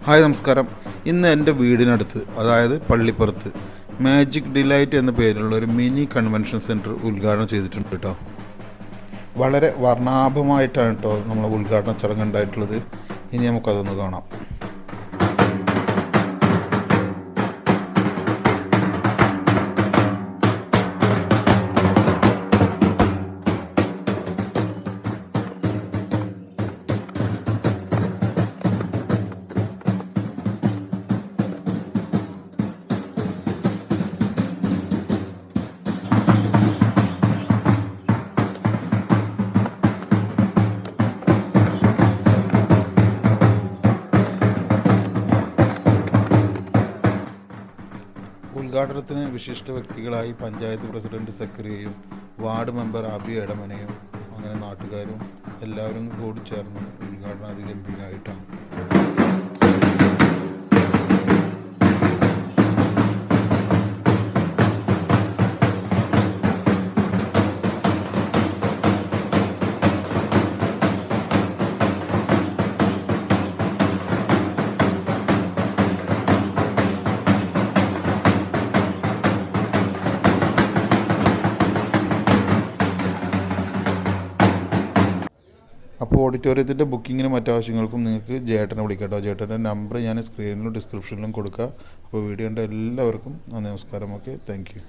Hi നമസ്കാരം. ഇന്ന് എൻ്റെ വീടിനടുത്ത്, അതായത് പള്ളിപ്പുറത്ത്, മാജിക് ഡിലൈറ്റ് എന്ന പേരിലുള്ള ഒരു മിനി കൺവെൻഷൻ സെൻറ്റർ ഉദ്ഘാടനം ചെയ്തിട്ടുണ്ട് കേട്ടോ. വളരെ വർണ്ണാഭമായിട്ടാണ് കേട്ടോ നമ്മളെ ഉദ്ഘാടന ചടങ്ങ് ഉണ്ടായിട്ടുള്ളത്. ഇനി നമുക്കതൊന്ന് കാണാം. ഉദ്ഘാടനത്തിന് വിശിഷ്ട വ്യക്തികളായി പഞ്ചായത്ത് പ്രസിഡന്റ് സക്കറിയയും വാർഡ് മെമ്പർ അബി എടമനയും അങ്ങനെ നാട്ടുകാരും എല്ലാവരും കൂടി ചേർന്ന് ഉദ്ഘാടനം അതിഗംഭീരമായിട്ടാണ്. അപ്പോൾ ഓഡിറ്റോറിയത്തിൻ്റെ ബുക്കിങ്ങിനും മറ്റാവശ്യങ്ങൾക്കും നിങ്ങൾക്ക് ജേട്ടനെ വിളിക്കാം കേട്ടോ. ജേട്ടൻ്റെ നമ്പർ ഞാൻ സ്ക്രീനിലും ഡിസ്ക്രിപ്ഷനിലും കൊടുക്കുക. അപ്പോൾ വീഡിയോ കണ്ട എല്ലാവർക്കും നന്ദി, നമസ്കാരം. Okay, thank you.